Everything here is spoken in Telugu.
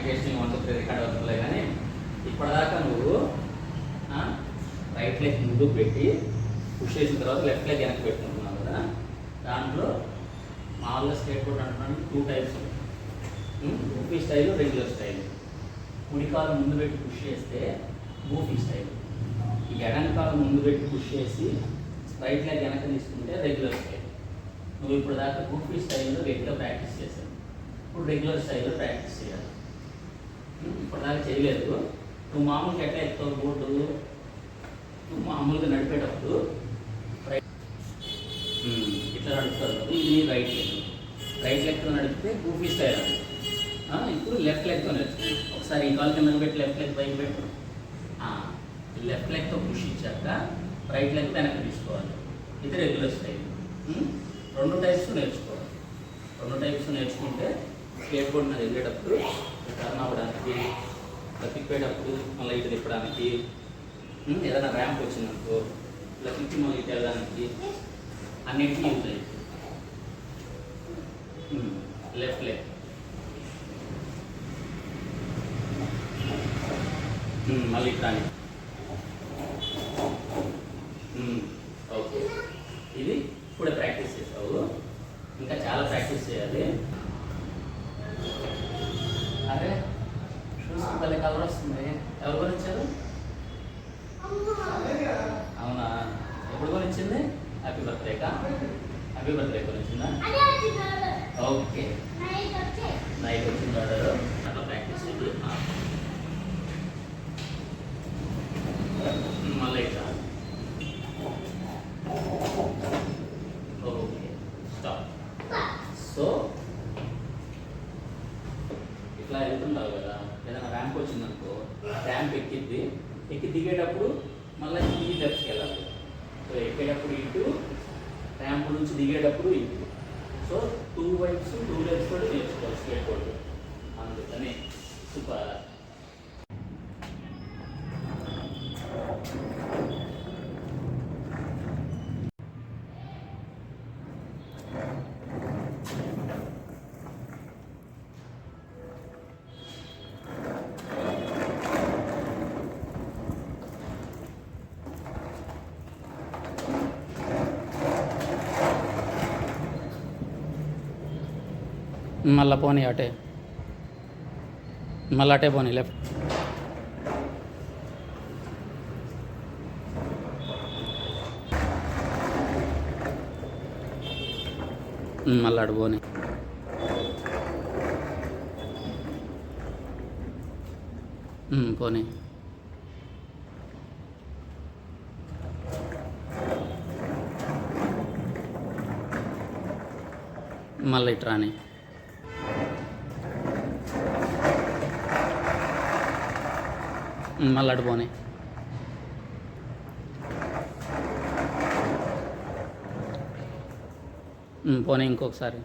Tasting 1 2 3 record అవుతుందిలే. కానీ ఇప్పటిదాకా నువ్వు రైట్ లెగ్ ముందుకు పెట్టి పుష్ చేసిన తర్వాత లెఫ్ట్ లెగ్ వెనక్కి పెట్టుకుంటున్నావు కదా. దాంట్లో మామూలుగా స్ట్రేట్ బోర్డ్ అంటున్నాను 2 types. Goofy style, regular style. కుడి కాలు ముందు పెట్టి పుష్ చేస్తే గూఫీ స్టైల్. ఈ ఎడం కాలు ముందు పెట్టి పుష్ చేసి రైట్ లెగ్ వెనక తీసుకుంటే రెగ్యులర్ స్టైల్. నువ్వు ఇప్పుడు దాకా గూఫీ స్టైల్లో గట్టిగా ప్రాక్టీస్ చేశావు. ఇప్పుడు రెగ్యులర్ స్టైల్లో ప్రాక్టీస్ చేయాలి. ఇప్పటిదాకా చేయలేదు. నువ్వు మామూలుగా ఎట్లా ఎక్కుతావు బోర్డు, నువ్వు మామూలుగా నడిపేటప్పుడు ఇట్లా నడుపుతావు. ఇది రైట్ లెగ్. రైట్ లెగ్తో నడిపితే గూఫీ స్టైల్ అది. ఇప్పుడు లెఫ్ట్ లెగ్తో నడుపు. ఒకసారి ఈ కాలు కింద పెట్టి లెఫ్ట్ లెగ్ పైకి పెట్టు. లెఫ్ట్ లెగ్తో పుష్ ఇచ్చాక రైట్ లెగ్ వెనక్కి తీసుకోవాలి. ఇది రెగ్యులర్ స్టైల్. 2 టైప్స్ నేర్చుకోవాలి. 2 టైప్స్ నేర్చుకుంటే స్కేట్ బోర్డ్ మీద వెళ్ళేటప్పుడు టర్న్ అవ్వడానికి, తిప్పేటప్పుడు మళ్ళీ ఇటు తిప్పడానికి, ఏదైనా ర్యాంప్ వచ్చిందనుకో ఇలా తిప్పి మళ్ళీ ఇటు వెళ్ళడానికి అన్నింటినీ యూజ్ అయ్యింది. లెఫ్ట్ లెగ్ మళ్ళీ కానీ ఓకే. ఇది ఇప్పుడే ప్రాక్టీస్ చేసావు, ఇంకా చాలా ప్రాక్టీస్ చేయాలి. అరే షూస్ భలే కలర్ వస్తుంది. ఎవరు కొనిచ్చారు? అవునా, ఎప్పుడు కొనిచ్చింది? హ్యాపీ బర్త్డేకా? హ్యాపీ బర్త్డే కొనిచ్చిందా? ఓకే, నైట్ వచ్చింది ఆర్డర్. అట్లా ప్రాక్టీస్ చేయాలి. మళ్ళీ ఇట్లా ఓకే స్టాప్. సో ఇట్లా వెళ్తుంటావు కదా, ఏదైనా ర్యాంప్ వచ్చిందనుకో ర్యాంప్ ఎక్కి దిగేటప్పుడు మళ్ళీ ఈ లెఫ్ట్కి వెళ్ళాలి. సో ఎక్కేటప్పుడు ఇటు, ర్యాంప్ నుంచి దిగేటప్పుడు ఇటు. సో 2 వైప్స్ 2 లెగ్స్ కూడా నేర్చుకోవాలి స్కేట్ బోర్డు. అందుకని సూపర్. మళ్ళీ పోనీ అటే, మళ్ళీ అటే పోనీ లెఫ్ట్. మళ్ళీ అటు పోనీ. పోనీ మళ్ళీ ఇటు రాని. మళ్ళీ అటు పోనీ. పోనీ ఇంకొకసారి.